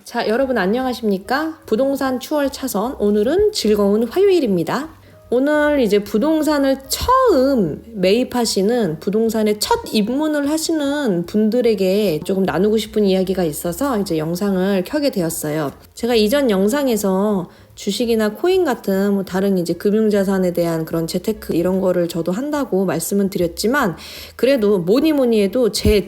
자, 여러분 안녕하십니까? 부동산 추월 차선, 오늘은 즐거운 화요일입니다. 오늘 이제 부동산을 처음 매입하시는, 부동산에 첫 입문을 하시는 분들에게 조금 나누고 싶은 이야기가 있어서 이제 영상을 켜게 되었어요. 제가 이전 영상에서 주식이나 코인 같은 다른 이제 금융자산에 대한 그런 재테크 이런 거를 저도 한다고 말씀은 드렸지만, 그래도 뭐니 해도 제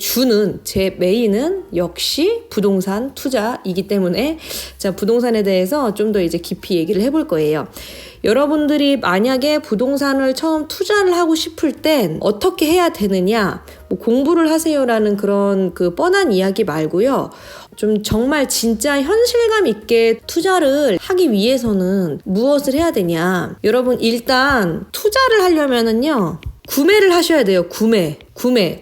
메인은 역시 부동산 투자이기 때문에 자, 부동산에 대해서 좀 더 이제 깊이 얘기를 해볼 거예요. 여러분들이 만약에 부동산을 처음 투자를 하고 싶을 땐 어떻게 해야 되느냐, 공부를 하세요라는 그런 그 뻔한 이야기 말고요. 좀 정말 진짜 현실감 있게 투자를 하기 위해서는 무엇을 해야 되냐. 여러분, 일단 투자를 하려면은요, 구매를 하셔야 돼요. 구매.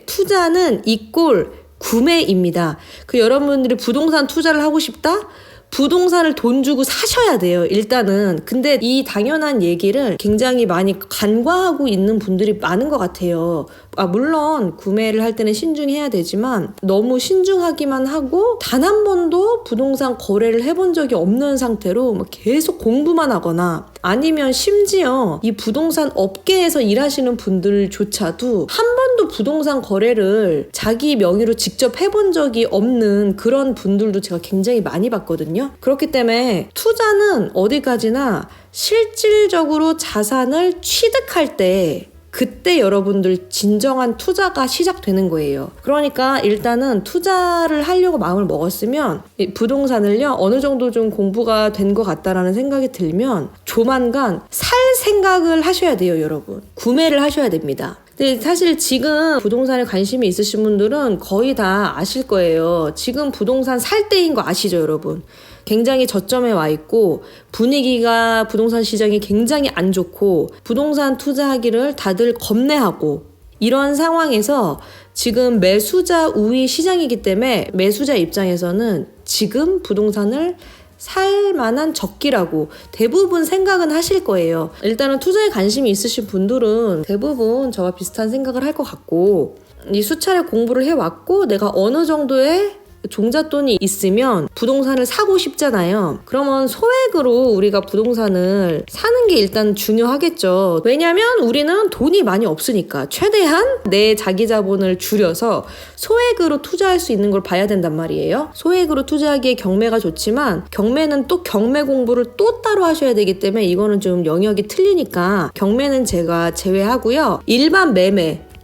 투자는 이꼴 구매입니다. 여러분들이 부동산 투자를 하고 싶다? 부동산을 돈 주고 사셔야 돼요, 일단은. 근데 이 당연한 얘기를 굉장히 많이 간과하고 있는 분들이 많은 것 같아요. 물론 구매를 할 때는 신중해야 되지만 너무 신중하기만 하고 단 한 번도 부동산 거래를 해본 적이 없는 상태로 계속 공부만 하거나, 아니면 심지어 이 부동산 업계에서 일하시는 분들조차도 한 번도 부동산 거래를 자기 명의로 직접 해본 적이 없는 그런 분들도 제가 굉장히 많이 봤거든요. 그렇기 때문에 투자는 어디까지나 실질적으로 자산을 취득할 때, 그때 여러분들 진정한 투자가 시작되는 거예요. 그러니까 일단은 투자를 하려고 마음을 먹었으면 부동산을요, 어느 정도 좀 공부가 된 것 같다라는 생각이 들면 조만간 살 생각을 하셔야 돼요, 여러분. 구매를 하셔야 됩니다. 근데 사실 지금 부동산에 관심이 있으신 분들은 거의 다 아실 거예요. 지금 부동산 살 때인 거 아시죠, 여러분? 굉장히 저점에 와 있고 분위기가, 부동산 시장이 굉장히 안 좋고 부동산 투자하기를 다들 겁내하고, 이런 상황에서 지금 매수자 우위 시장이기 때문에 매수자 입장에서는 지금 부동산을 살 만한 적기라고 대부분 생각은 하실 거예요. 일단은 투자에 관심이 있으신 분들은 대부분 저와 비슷한 생각을 할 것 같고, 이 수차례 공부를 해왔고 내가 어느 정도의 종잣돈이 있으면 부동산을 사고 싶잖아요. 그러면 소액으로 우리가 부동산을 사는 게 일단 중요하겠죠. 왜냐면 우리는 돈이 많이 없으니까 최대한 내 자기 자본을 줄여서 소액으로 투자할 수 있는 걸 봐야 된단 말이에요. 소액으로 투자하기에 경매가 좋지만 경매는 또 경매 공부를 또 따로 하셔야 되기 때문에 이거는 좀 영역이 틀리니까 경매는 제가 제외하고요.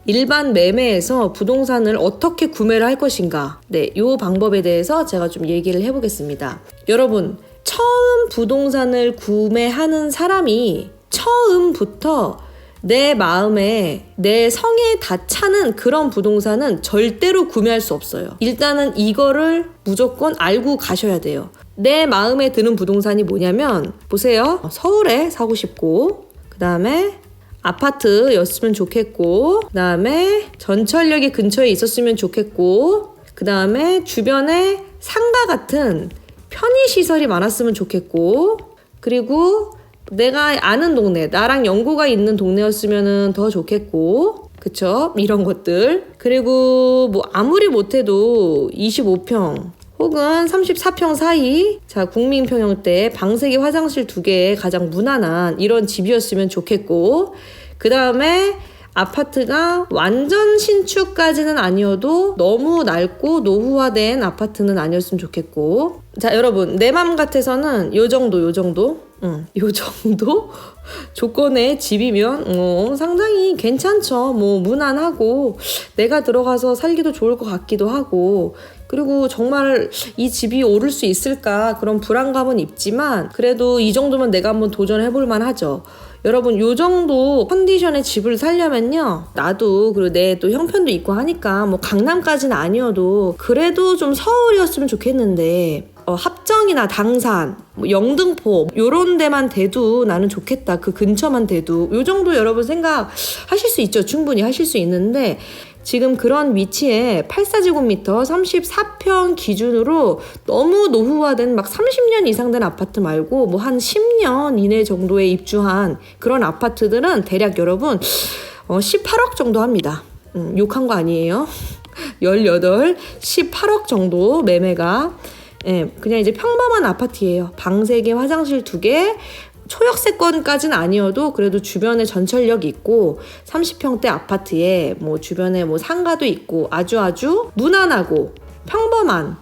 일반 매매에서 부동산을 어떻게 구매를 할 것인가, 이 방법에 대해서 제가 좀 얘기를 해보겠습니다. 여러분, 처음 부동산을 구매하는 사람이 처음부터 내 마음에, 내 성에 다 차는 그런 부동산은 절대로 구매할 수 없어요. 일단은 이거를 무조건 알고 가셔야 돼요. 내 마음에 드는 부동산이 뭐냐면, 보세요. 서울에 사고 싶고, 그 다음에 아파트였으면 좋겠고, 그 다음에 전철역이 근처에 있었으면 좋겠고, 그 다음에 주변에 상가 같은 편의시설이 많았으면 좋겠고, 그리고 내가 아는 동네, 나랑 연고가 있는 동네였으면 더 좋겠고, 그쵸? 이런 것들. 그리고 아무리 못해도 25평 혹은 34평 사이, 자, 국민평형대 방세기 화장실 2개에 가장 무난한 이런 집이었으면 좋겠고, 그 다음에 아파트가 완전 신축까지는 아니어도 너무 낡고 노후화된 아파트는 아니었으면 좋겠고, 자, 여러분, 내 맘 같아서는 요 정도 조건의 집이면 상당히 괜찮죠. 무난하고 내가 들어가서 살기도 좋을 것 같기도 하고, 그리고 정말 이 집이 오를 수 있을까 그런 불안감은 있지만 그래도 이 정도면 내가 한번 도전해볼 만하죠. 여러분, 요 정도 컨디션의 집을 살려면요, 나도 그리고 내 또 형편도 있고 하니까 강남까지는 아니어도 그래도 좀 서울이었으면 좋겠는데, 합정이나 당산, 영등포 요런 데만 돼도 나는 좋겠다. 그 근처만 돼도. 요 정도 여러분 생각하실 수 있죠. 충분히 하실 수 있는데, 지금 그런 위치에 84제곱미터 34평 기준으로 너무 노후화된 30년 이상 된 아파트 말고 한 10년 이내 정도에 입주한 그런 아파트들은 대략 여러분 18억 정도 합니다. 욕한 거 아니에요. 18 18억 정도 매매가. 예, 그냥 이제 평범한 아파트예요. 방 3개, 화장실 2개, 초역세권까지는 아니어도 그래도 주변에 전철역 있고 30평대 아파트에 뭐 주변에 뭐 상가도 있고 아주 무난하고 평범한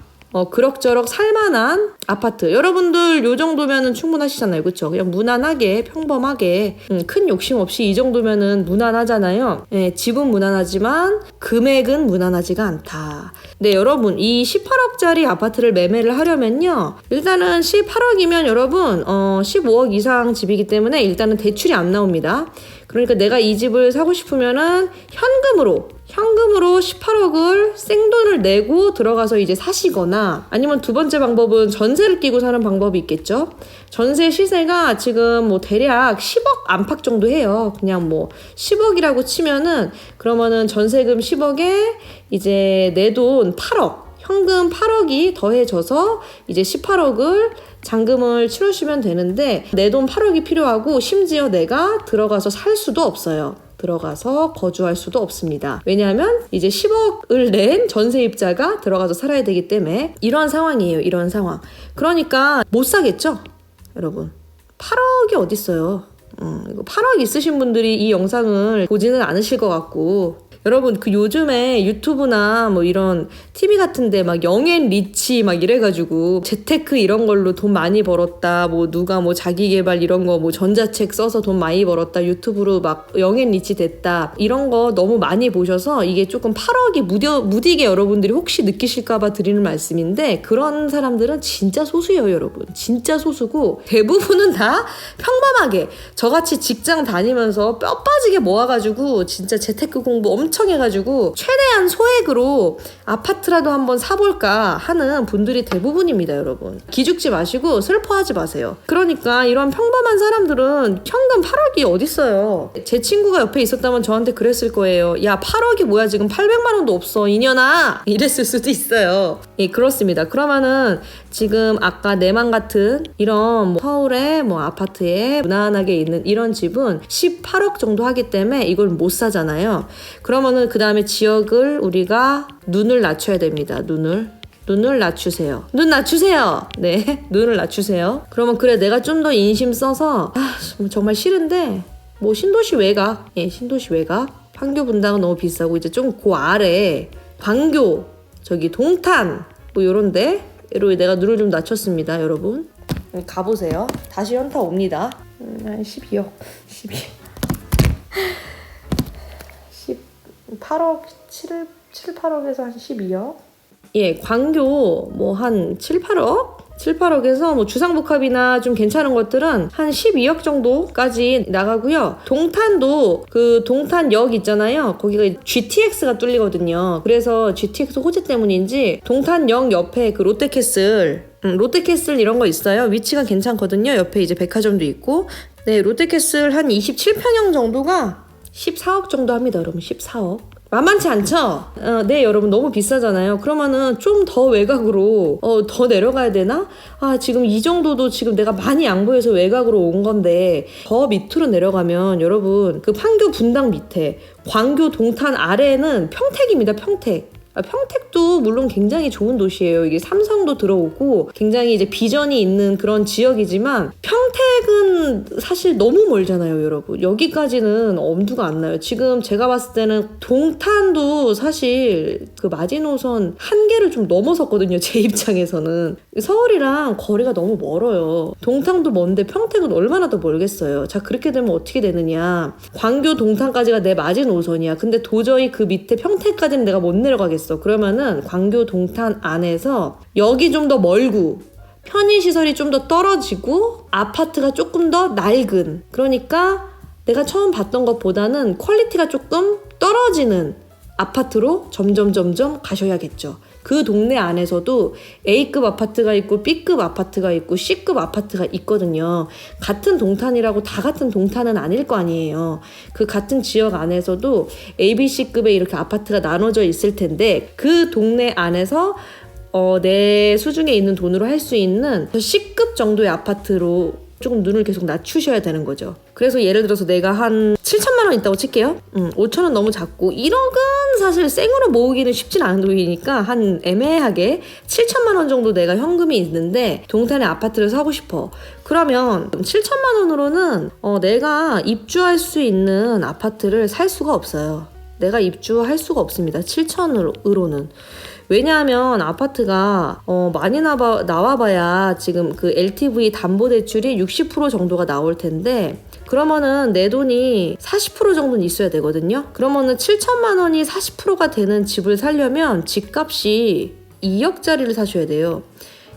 그럭저럭 살만한 아파트. 여러분들 요 정도면은 충분하시잖아요. 그쵸? 그냥 무난하게 평범하게 큰 욕심 없이 이 정도면은 무난하잖아요. 네, 집은 무난하지만 금액은 무난하지가 않다. 네, 여러분 이 18억짜리 아파트를 매매를 하려면요. 일단은 18억이면 여러분 15억 이상 집이기 때문에 일단은 대출이 안 나옵니다. 그러니까 내가 이 집을 사고 싶으면은 현금으로 18억을 생돈을 내고 들어가서 이제 사시거나 아니면 두 번째 방법은 전세를 끼고 사는 방법이 있겠죠. 전세 시세가 지금 뭐 대략 10억 안팎 정도 해요. 그냥 뭐 10억이라고 치면은 그러면은 전세금 10억에 이제 내 돈 8억, 현금 8억이 더해져서 이제 18억을 잔금을 치르시면 되는데 내 돈 8억이 필요하고 심지어 내가 들어가서 살 수도 없어요. 들어가서 거주할 수도 없습니다. 왜냐하면 이제 10억을 낸 전세입자가 들어가서 살아야 되기 때문에 이런 상황이에요. 이런 상황. 그러니까 못 사겠죠? 여러분 8억이 어딨어요. 8억 있으신 분들이 이 영상을 보지는 않으실 것 같고 여러분 그 요즘에 유튜브나 뭐 이런 TV 같은데 막 영앤 리치 막 이래가지고 재테크 이런 걸로 돈 많이 벌었다 뭐 누가 뭐 자기계발 이런 거 뭐 전자책 써서 돈 많이 벌었다 유튜브로 막 영앤 리치 됐다 이런 거 너무 많이 보셔서 이게 조금 8억이 무디게 여러분들이 혹시 느끼실까봐 드리는 말씀인데 그런 사람들은 진짜 소수예요 여러분. 진짜 소수고 대부분은 다 평범하게 저같이 직장 다니면서 뼈 빠지게 모아가지고 진짜 재테크 공부 엄청 해가지고 최대한 소액으로 아파트라도 한번 사볼까 하는 분들이 대부분입니다 여러분. 기죽지 마시고 슬퍼하지 마세요. 그러니까 이런 평범한 사람들은 현금 8억이 어딨어요. 제 친구가 옆에 있었다면 저한테 그랬을 거예요. 야 8억이 뭐야 지금 800만 원도 없어 이년아 이랬을 수도 있어요. 예, 그렇습니다. 그러면은 지금 아까 내맘 같은 이런 뭐 서울의 뭐 아파트에 무난하게 있는 이런 집은 18억 정도 하기 때문에 이걸 못 사잖아요. 그러면은 그 다음에 지역을 우리가 눈을 낮춰야 됩니다. 눈을 낮추세요. 눈 낮추세요. 네, 눈을 낮추세요. 그러면 그래 내가 좀 더 인심 써서 정말 싫은데 뭐 신도시 외곽, 예, 신도시 외곽 판교 분당은 너무 비싸고 이제 좀 그 아래 광교 저기 동탄 뭐 요런데 로 내가 눈을 좀 낮췄습니다 여러분. 가보세요. 다시 현타 옵니다. 한 12억 8억 7, 8억에서 한 12억 예, 광교 뭐 한 7, 8억? 7, 8억에서 뭐 주상복합이나 좀 괜찮은 것들은 한 12억 정도까지 나가고요. 동탄도 그 동탄역 있잖아요. 거기가 GTX가 뚫리거든요. 그래서 GTX 호재 때문인지 동탄역 옆에 그 롯데캐슬 이런 거 있어요. 위치가 괜찮거든요. 옆에 이제 백화점도 있고. 네, 롯데캐슬 한 27평형 정도가 14억 정도 합니다. 여러분 14억. 만만치 않죠? 네 여러분 너무 비싸잖아요. 그러면은 좀 더 외곽으로 더 내려가야 되나? 지금 이 정도도 지금 내가 많이 양보해서 외곽으로 온 건데 더 밑으로 내려가면 여러분 그 판교 분당 밑에 광교 동탄 아래는 평택입니다. 평택도 물론 굉장히 좋은 도시예요. 이게 삼성도 들어오고 굉장히 이제 비전이 있는 그런 지역이지만 평택은 사실 너무 멀잖아요, 여러분. 여기까지는 엄두가 안 나요. 지금 제가 봤을 때는 동탄도 사실 그 마지노선 한계를 좀 넘어섰거든요, 제 입장에서는. 서울이랑 거리가 너무 멀어요. 동탄도 먼데 평택은 얼마나 더 멀겠어요. 자, 그렇게 되면 어떻게 되느냐. 광교 동탄까지가 내 마지노선이야. 근데 도저히 그 밑에 평택까지는 내가 못 내려가겠어. 그러면은 광교 동탄 안에서 여기 좀 더 멀고 편의시설이 좀 더 떨어지고 아파트가 조금 더 낡은 그러니까 내가 처음 봤던 것보다는 퀄리티가 조금 떨어지는 아파트로 점점 가셔야겠죠. 그 동네 안에서도 A급 아파트가 있고 B급 아파트가 있고 C급 아파트가 있거든요. 같은 동탄이라고 다 같은 동탄은 아닐 거 아니에요. 그 같은 지역 안에서도 A, B, C급의 이렇게 아파트가 나눠져 있을 텐데 그 동네 안에서 내 수중에 있는 돈으로 할 수 있는 C급 정도의 아파트로 조금 눈을 계속 낮추셔야 되는 거죠. 그래서 예를 들어서 내가 한 7천만 원 있다고 칠게요. 5천 원 너무 작고 1억은 사실 생으로 모으기는 쉽진 않은 돈이니까 한 애매하게 7천만 원 정도 내가 현금이 있는데 동탄에 아파트를 사고 싶어. 그러면 7천만 원으로는 내가 입주할 수 있는 아파트를 살 수가 없어요. 내가 입주할 수가 없습니다. 7천으로는. 왜냐하면 아파트가 많이 나와봐야 지금 그 LTV 담보대출이 60% 정도가 나올 텐데 그러면은 내 돈이 40% 정도는 있어야 되거든요. 그러면은 7천만 원이 40%가 되는 집을 사려면 집값이 2억짜리를 사셔야 돼요.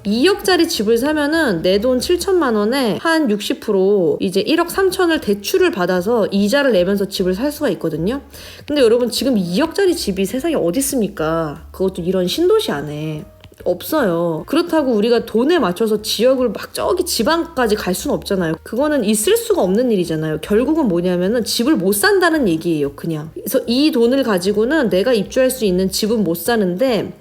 2억짜리 집을 사면은 내 돈 7천만 원에 한 60% 이제 1억 3천을 대출을 받아서 이자를 내면서 집을 살 수가 있거든요. 근데 여러분 지금 2억짜리 집이 세상에 어디 있습니까? 그것도 이런 신도시 안에. 없어요. 그렇다고 우리가 돈에 맞춰서 지역을 막 저기 지방까지 갈 수는 없잖아요. 그거는 있을 수가 없는 일이잖아요. 결국은 뭐냐면은 집을 못 산다는 얘기예요. 그냥. 그래서 이 돈을 가지고는 내가 입주할 수 있는 집은 못 사는데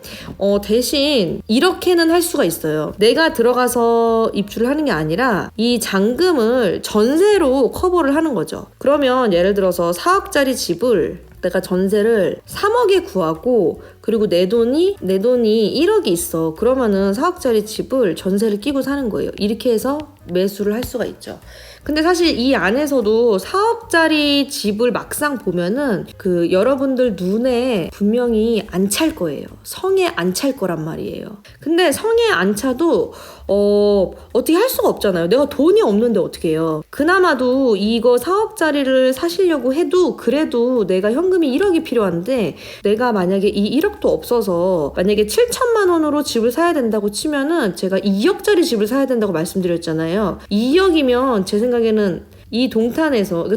대신 이렇게는 할 수가 있어요. 내가 들어가서 입주를 하는 게 아니라 이 잔금을 전세로 커버를 하는 거죠. 그러면 예를 들어서 4억짜리 집을 내가 전세를 3억에 구하고 그리고 내 돈이 1억이 있어. 그러면은 4억짜리 집을 전세를 끼고 사는 거예요. 이렇게 해서 매수를 할 수가 있죠. 근데 사실 이 안에서도 4억짜리 집을 막상 보면은 그 여러분들 눈에 분명히 안 찰 거예요. 성에 안 찰 거란 말이에요. 근데 성에 안 차도 어떻게 할 수가 없잖아요. 내가 돈이 없는데 어떻게 해요. 그나마도 이거 4억짜리를 사시려고 해도 그래도 내가 현금이 1억이 필요한데 내가 만약에 이 1억도 없어서 만약에 7천만 원으로 집을 사야 된다고 치면은 제가 2억짜리 집을 사야 된다고 말씀드렸잖아요. 2억이면 제 생각에는 이 동탄에서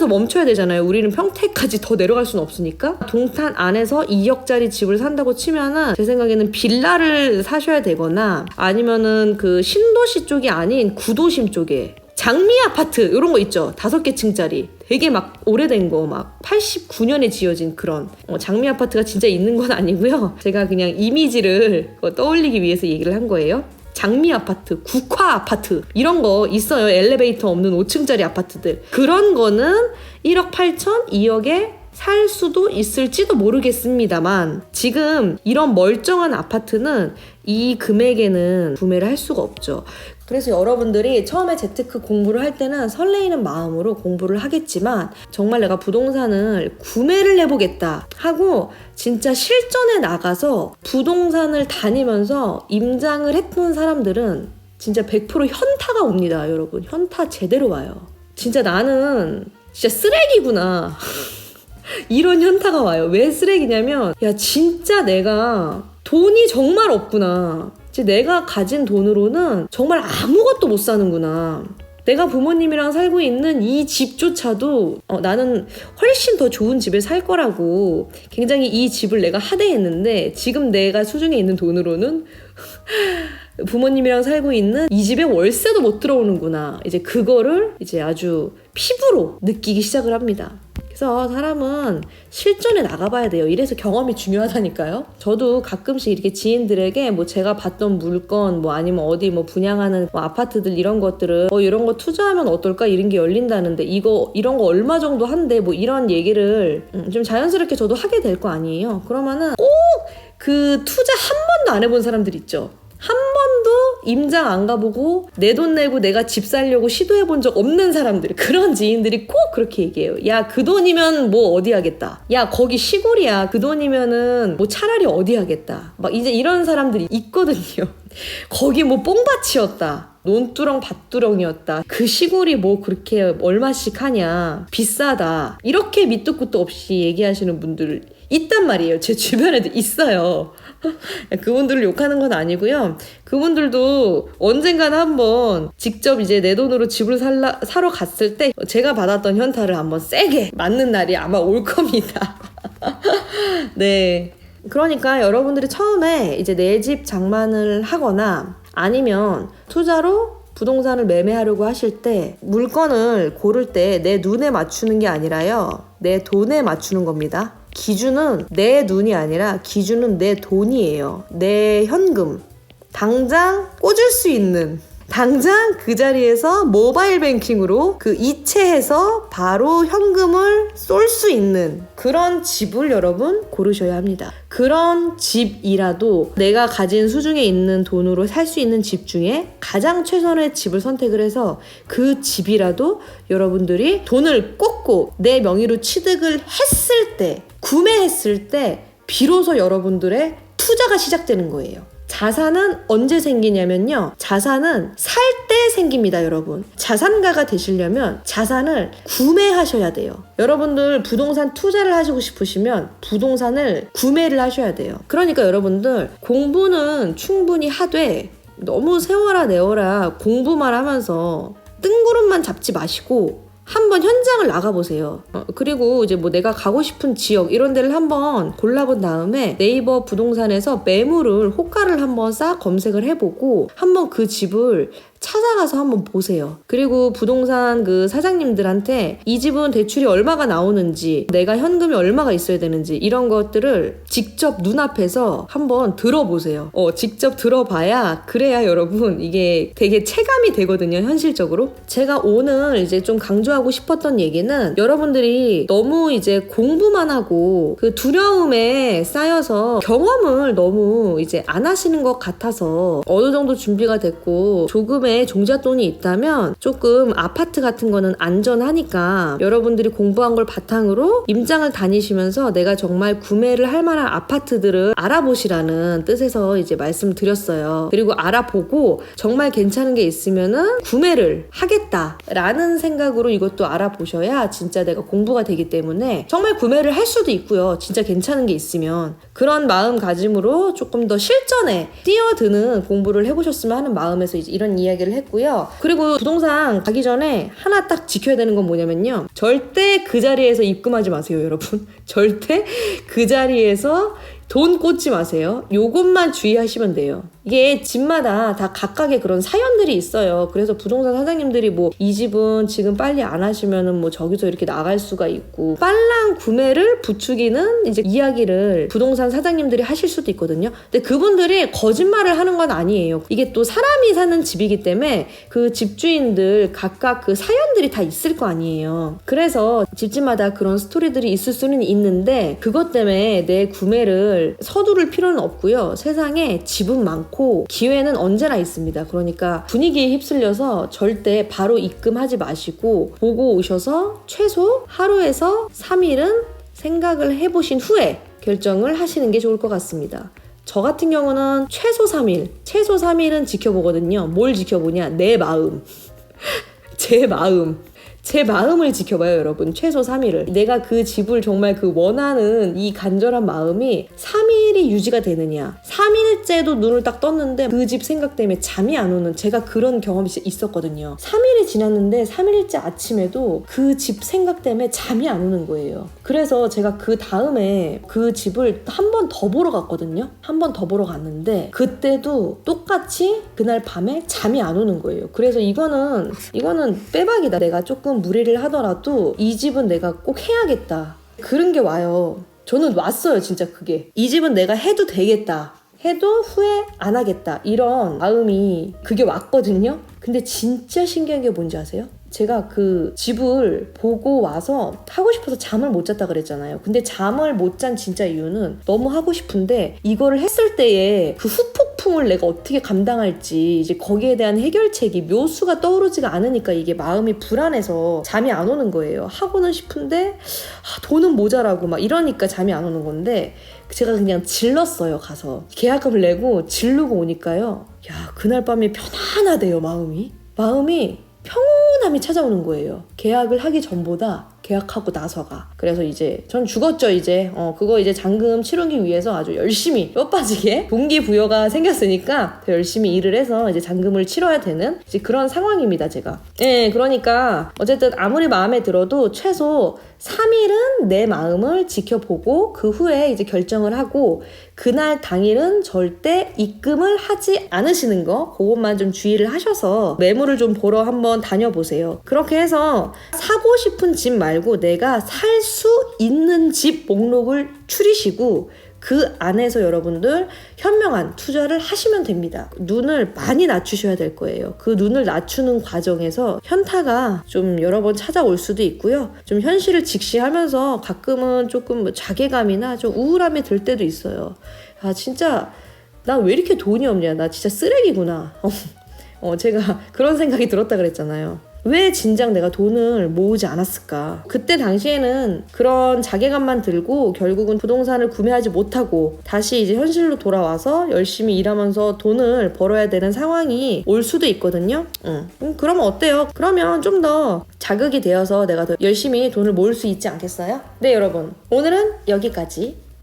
멈춰야 되잖아요. 우리는 평택까지 더 내려갈 수는 없으니까 동탄 안에서 2억짜리 집을 산다고 치면은 제 생각에는 빌라를 사셔야 되거나 아니면은 그 신도시 쪽이 아닌 구도심 쪽에 장미 아파트 이런 거 있죠. 5개 층짜리 되게 막 오래된 거 막 89년에 지어진 그런 장미 아파트가 진짜 있는 건 아니고요. 제가 그냥 이미지를 떠올리기 위해서 얘기를 한 거예요. 장미 아파트, 국화 아파트 이런 거 있어요. 엘리베이터 없는 5층짜리 아파트들. 그런 거는 1억 8천, 2억에 살 수도 있을지도 모르겠습니다만 지금 이런 멀쩡한 아파트는 이 금액에는 구매를 할 수가 없죠. 그래서 여러분들이 처음에 재테크 공부를 할 때는 설레이는 마음으로 공부를 하겠지만 정말 내가 부동산을 구매를 해보겠다 하고 진짜 실전에 나가서 부동산을 다니면서 임장을 했던 사람들은 진짜 100% 현타가 옵니다. 여러분 현타 제대로 와요. 진짜 나는 진짜 쓰레기구나. 이런 현타가 와요. 왜 쓰레기냐면 야 진짜 내가 돈이 정말 없구나. 내가 가진 돈으로는 정말 아무것도 못 사는구나. 내가 부모님이랑 살고 있는 이 집조차도 나는 훨씬 더 좋은 집에 살 거라고 굉장히 이 집을 내가 하대했는데 지금 내가 수중에 있는 돈으로는 부모님이랑 살고 있는 이 집에 월세도 못 들어오는구나. 이제 그거를 이제 아주 피부로 느끼기 시작을 합니다. 그래서 사람은 실전에 나가봐야 돼요. 이래서 경험이 중요하다니까요. 저도 가끔씩 이렇게 지인들에게 뭐 제가 봤던 물건 뭐 아니면 어디 뭐 분양하는 뭐 아파트들 이런 것들을 이런 거 투자하면 어떨까 이런 게 열린다는데 이런 거 얼마 정도 한대 뭐 이런 얘기를 좀 자연스럽게 저도 하게 될 거 아니에요. 그러면은 꼭 그 투자 한 번도 안 해본 사람들 있죠. 한 번도 임장 안 가보고 내 돈 내고 내가 집 살려고 시도해본 적 없는 사람들 그런 지인들이 꼭 그렇게 얘기해요. 야 그 돈이면 뭐 어디 하겠다. 야 거기 시골이야. 그 돈이면은 뭐 차라리 어디 하겠다. 막 이제 이런 사람들이 있거든요. 거기 뭐 뽕밭이었다. 논두렁 밭두렁이었다. 그 시골이 뭐 그렇게 얼마씩 하냐. 비싸다. 이렇게 밑도 끝도 없이 얘기하시는 분들 있단 말이에요. 제 주변에도 있어요. 그분들을 욕하는 건 아니고요. 그분들도 언젠가는 한번 직접 이제 내 돈으로 집을 사러 갔을 때 제가 받았던 현타를 한번 세게 맞는 날이 아마 올 겁니다. 네. 그러니까 여러분들이 처음에 이제 내 집 장만을 하거나 아니면 투자로 부동산을 매매하려고 하실 때 물건을 고를 때 내 눈에 맞추는 게 아니라요. 내 돈에 맞추는 겁니다. 기준은 내 눈이 아니라 기준은 내 돈이에요. 내 현금. 당장 꽂을 수 있는 당장 그 자리에서 모바일 뱅킹으로 그 이체해서 바로 현금을 쏠 수 있는 그런 집을 여러분 고르셔야 합니다. 그런 집이라도 내가 가진 수중에 있는 돈으로 살 수 있는 집 중에 가장 최선의 집을 선택을 해서 그 집이라도 여러분들이 돈을 꽂고 내 명의로 취득을 했을 때, 구매했을 때 비로소 여러분들의 투자가 시작되는 거예요. 자산은 언제 생기냐면요. 자산은 살 때 생깁니다, 여러분. 자산가가 되시려면 자산을 구매하셔야 돼요. 여러분들 부동산 투자를 하시고 싶으시면 부동산을 구매를 하셔야 돼요. 그러니까 여러분들 공부는 충분히 하되 너무 세워라 내워라 공부만 하면서 뜬구름만 잡지 마시고 한번 현장을 나가보세요. 그리고 이제 뭐 내가 가고 싶은 지역 이런 데를 한번 골라본 다음에 네이버 부동산에서 매물을 호가를 한번 싹 검색을 해보고 한번 그 집을 찾아가서 한번 보세요. 그리고 부동산 그 사장님들한테 이 집은 대출이 얼마가 나오는지, 내가 현금이 얼마가 있어야 되는지 이런 것들을 직접 눈앞에서 한번 들어보세요. 직접 들어봐야 그래야 여러분 이게 되게 체감이 되거든요, 현실적으로. 제가 오늘 이제 좀 강조하고 싶었던 얘기는 여러분들이 너무 이제 공부만 하고 그 두려움에 쌓여서 경험을 너무 이제 안 하시는 것 같아서 어느 정도 준비가 됐고 조금의 종잣돈이 있다면 조금 아파트 같은 거는 안전하니까 여러분들이 공부한 걸 바탕으로 임장을 다니시면서 내가 정말 구매를 할 만한 아파트들을 알아보시라는 뜻에서 이제 말씀드렸어요. 그리고 알아보고 정말 괜찮은 게 있으면은 구매를 하겠다라는 생각으로 이것도 알아보셔야 진짜 내가 공부가 되기 때문에 정말 구매를 할 수도 있고요. 진짜 괜찮은 게 있으면 그런 마음가짐으로 조금 더 실전에 뛰어드는 공부를 해보셨으면 하는 마음에서 이제 이런 이야기를 했고요. 그리고 부동산 가기 전에 하나 딱 지켜야 되는 건 뭐냐면요. 절대 그 자리에서 입금하지 마세요, 여러분. 절대 그 자리에서 돈 꽂지 마세요. 요것만 주의하시면 돼요. 이게 집마다 다 각각의 그런 사연들이 있어요. 그래서 부동산 사장님들이 뭐 이 집은 지금 빨리 안 하시면은 뭐 저기서 이렇게 나갈 수가 있고 빨랑 구매를 부추기는 이제 이야기를 부동산 사장님들이 하실 수도 있거든요. 근데 그분들이 거짓말을 하는 건 아니에요. 이게 또 사람이 사는 집이기 때문에 그 집주인들 각각 그 사연들이 다 있을 거 아니에요. 그래서 집집마다 그런 스토리들이 있을 수는 있는데 그것 때문에 내 구매를 서두를 필요는 없고요. 세상에 집은 많고 기회는 언제나 있습니다. 그러니까 분위기에 휩쓸려서 절대 바로 입금하지 마시고 보고 오셔서 최소 하루에서 3일은 생각을 해보신 후에 결정을 하시는 게 좋을 것 같습니다. 저 같은 경우는 최소 3일은 지켜보거든요. 뭘 지켜보냐? 내 마음. 제 마음을 지켜봐요, 여러분. 최소 3일을. 내가 그 집을 정말 그 원하는 이 간절한 마음이 3일이 유지가 되느냐. 3일째도 눈을 딱 떴는데 그 집 생각 때문에 잠이 안 오는 제가 그런 경험이 있었거든요. 3일이 지났는데 3일째 아침에도 그 집 생각 때문에 잠이 안 오는 거예요. 그래서 제가 그 다음에 그 집을 한 번 더 보러 갔거든요. 한 번 더 보러 갔는데 그때도 똑같이 그날 밤에 잠이 안 오는 거예요. 그래서 이거는 빼박이다. 내가 조금 무리를 하더라도 이 집은 내가 꼭 해야겠다. 그런 게 와요. 저는 왔어요, 진짜 그게. 이 집은 내가 해도 되겠다. 해도 후회 안 하겠다. 이런 마음이 그게 왔거든요. 근데 진짜 신기한 게 뭔지 아세요? 제가 그 집을 보고 와서 하고 싶어서 잠을 못 잤다 그랬잖아요. 근데 잠을 못 잔 진짜 이유는 너무 하고 싶은데 이거를 했을 때의 그 후폭풍을 내가 어떻게 감당할지 이제 거기에 대한 해결책이 묘수가 떠오르지가 않으니까 이게 마음이 불안해서 잠이 안 오는 거예요. 하고는 싶은데 돈은 모자라고 막 이러니까 잠이 안 오는 건데 제가 그냥 질렀어요. 가서 계약금을 내고 지르고 오니까요. 야, 그날 밤에 편안하대요. 마음이 평온함이 찾아오는 거예요. 계약을 하기 전보다 계약하고 나서가. 그래서 이제 전 죽었죠. 이제 그거 이제 잔금 치르기 위해서 아주 열심히 뼈 빠지게 동기부여가 생겼으니까 더 열심히 일을 해서 이제 잔금을 치러야 되는 이제 그런 상황입니다. 제가. 그러니까 어쨌든 아무리 마음에 들어도 최소 3일은 내 마음을 지켜보고 그 후에 이제 결정을 하고 그날 당일은 절대 입금을 하지 않으시는 거 그것만 좀 주의를 하셔서 매물을 좀 보러 한번 다녀보세요. 그렇게 해서 사고 싶은 집 말고 내가 살 수 있는 집 목록을 추리시고 그 안에서 여러분들 현명한 투자를 하시면 됩니다. 눈을 많이 낮추셔야 될 거예요. 그 눈을 낮추는 과정에서 현타가 좀 여러 번 찾아올 수도 있고요. 좀 현실을 직시하면서 가끔은 조금 자괴감이나 좀 우울함이 들 때도 있어요. 아 진짜 나 왜 이렇게 돈이 없냐, 나 진짜 쓰레기구나. 제가 그런 생각이 들었다 그랬잖아요. 왜 진작 내가 돈을 모으지 않았을까? 그때 당시에는 그런 자괴감만 들고 결국은 부동산을 구매하지 못하고 다시 이제 현실로 돌아와서 열심히 일하면서 돈을 벌어야 되는 상황이 올 수도 있거든요. 그러면 어때요? 그러면 좀 더 자극이 되어서 내가 더 열심히 돈을 모을 수 있지 않겠어요? 네, 여러분. 오늘은 여기까지.